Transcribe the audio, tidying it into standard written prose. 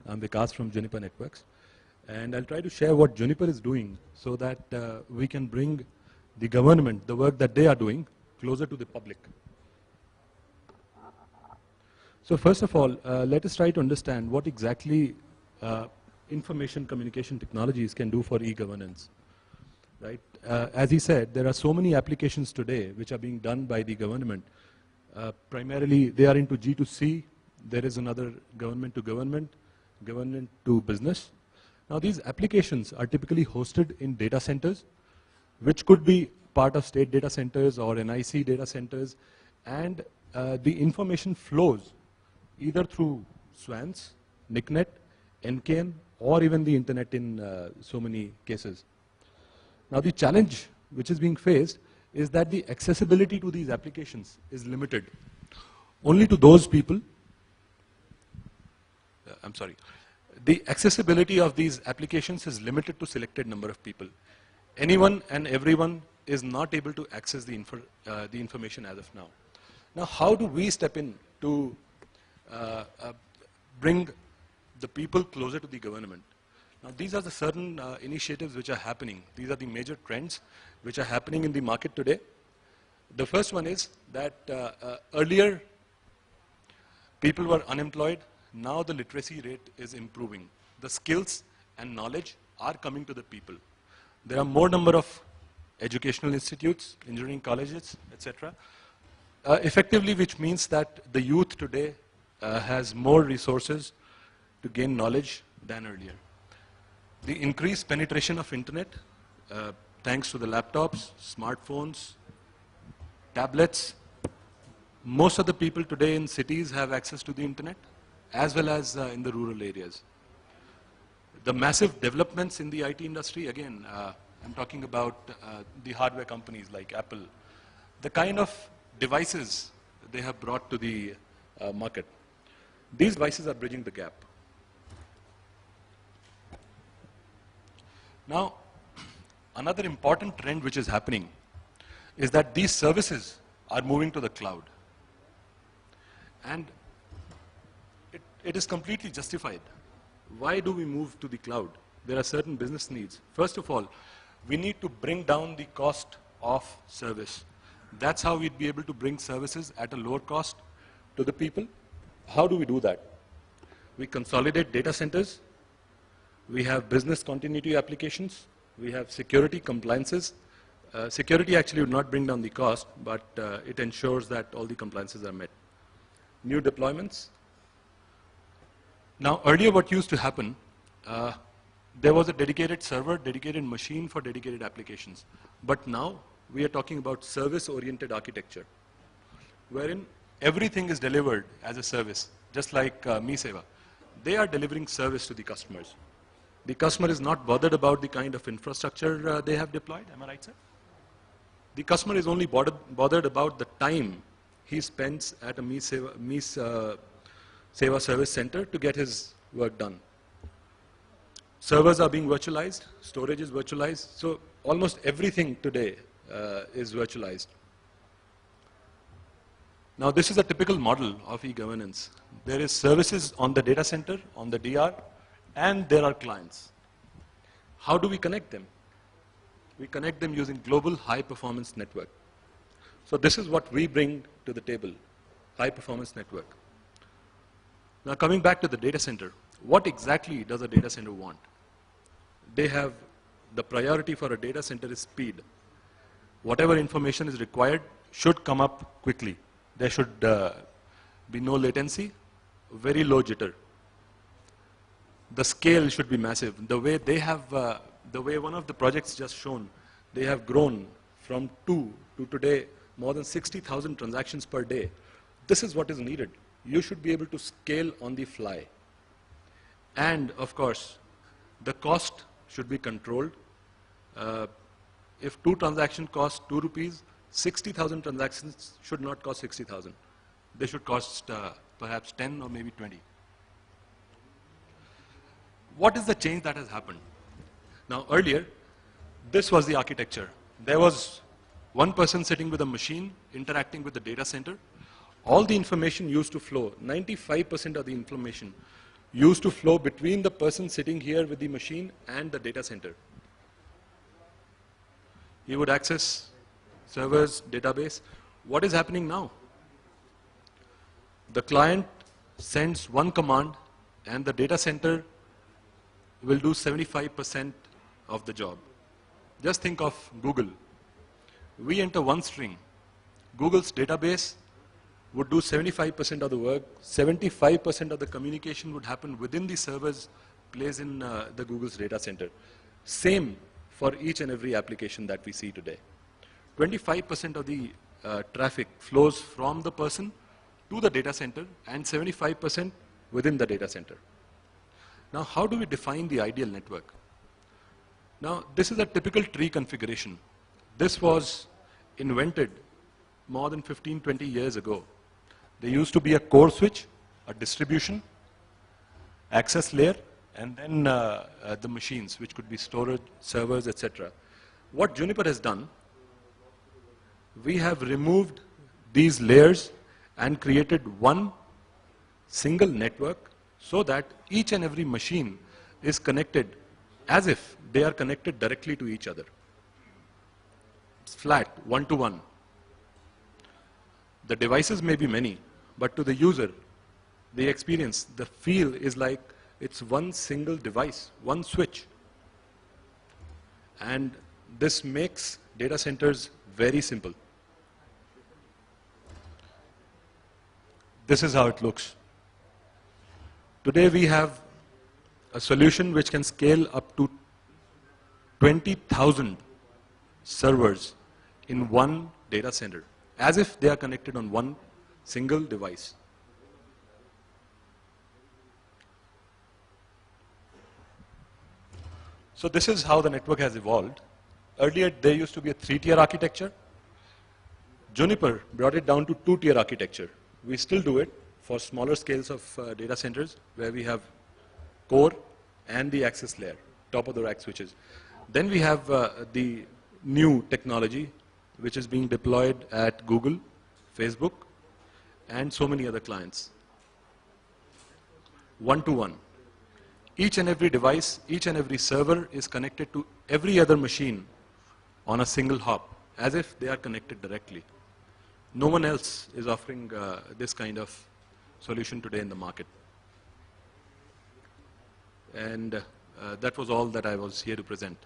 I'm Vikas from Juniper Networks. And I'll try to share what Juniper is doing so that we can bring the government, the work that they are doing, closer to the public. So first of all, let us try to understand what exactly information communication technologies can do for e-governance. Right? As he said, there are so many applications today which are being done by the government. Primarily, they are into G2C. There is another government to government, government to business. Now, these applications are typically hosted in data centers, which could be part of state data centers or NIC data centers, and the information flows either through SWANs, NICNet, NKN, or even the internet in so many cases. Now, the challenge which is being faced is that the accessibility to these applications is limited only to those people. The accessibility of these applications is limited to selected number of people. Anyone and everyone is not able to access the information as of now. Now, how do we step in to bring the people closer to the government? Now, these are the certain initiatives which are happening. These are the major trends which are happening in the market today. The first one is that earlier people were unemployed. Now the literacy rate is improving. The skills and knowledge are coming to the people. There are more number of educational institutes, engineering colleges, etc. Effectively, which means that the youth today has more resources to gain knowledge than earlier. The increased penetration of internet, thanks to the laptops, smartphones, tablets. Most of the people today in cities have access to the internet, as well as in the rural areas. The massive developments in the IT industry, again, I'm talking about the hardware companies like Apple, the kind of devices they have brought to the market. These devices are bridging the gap. Now, another important trend which is happening is that these services are moving to the cloud. And it is completely justified. Why do we move to the cloud? There are certain business needs. First of all, we need to bring down the cost of service. That's how we'd be able to bring services at a lower cost to the people. How do we do that? We consolidate data centers. We have business continuity applications. We have security compliances. Security actually would not bring down the cost, but it ensures that all the compliances are met. New deployments. Now, earlier what used to happen, there was a dedicated server, dedicated machine for dedicated applications. But now, we are talking about service-oriented architecture, wherein everything is delivered as a service, just like MeSeva. They are delivering service to the customers. The customer is not bothered about the kind of infrastructure they have deployed, am I right, sir? The customer is only bothered about the time he spends at a MeSeva service center to get his work done. Servers are being virtualized, storage is virtualized, so almost everything today is virtualized. Now, this is a typical model of e-governance. There is services on the data center, on the DR, and there are clients. How do we connect them? We connect them using global high-performance network. So this is what we bring to the table, high-performance network. Now, coming back to the data center, what exactly does a data center want? They have the priority for a data center is speed. Whatever information is required should come up quickly. There should be no latency, very low jitter. The scale should be massive. The way they have, the way one of the projects just shown, they have grown from 2 to today more than 60,000 transactions per day. This is what is needed. You should be able to scale on the fly. And of course, the cost should be controlled. If 2 transactions cost 2 rupees, 60,000 transactions should not cost 60,000. They should cost perhaps 10 or maybe 20. What is the change that has happened? Now, earlier, this was the architecture. There was one person sitting with a machine, interacting with the data center. All the information used to flow, 95% of the information used to flow between the person sitting here with the machine and the data center. He would access servers, database. What is happening now? The client sends one command and the data center will do 75% of the job. Just think of Google. We enter one string. Google's database would do 75% of the work. 75% of the communication would happen within the servers placed in the Google's data center. Same for each and every application that we see today. 25% of the traffic flows from the person to the data center and 75% within the data center. Now, how do we define the ideal network? Now, this is a typical tree configuration. This was invented more than 15, 20 years ago. There used to be a core switch, a distribution, access layer, and then the machines, which could be storage, servers, etc. What Juniper has done, we have removed these layers and created one single network so that each and every machine is connected as if they are connected directly to each other. It's flat, one-to-one. The devices may be many, but to the user, the experience, the feel is like it's one single device, one switch. And this makes data centers very simple. This is how it looks. Today we have a solution which can scale up to 20,000 servers in one data center, as if they are connected on one single device. So this is how the network has evolved. Earlier there used to be a 3-tier architecture. Juniper brought it down to 2-tier architecture. We still do it for smaller scales of data centers where we have core and the access layer, top of the rack switches. Then we have the new technology which is being deployed at Google, Facebook, and so many other clients. One-to-one. Each and every device, each and every server is connected to every other machine on a single hop, as if they are connected directly. No one else is offering this kind of solution today in the market. And that was all that I was here to present.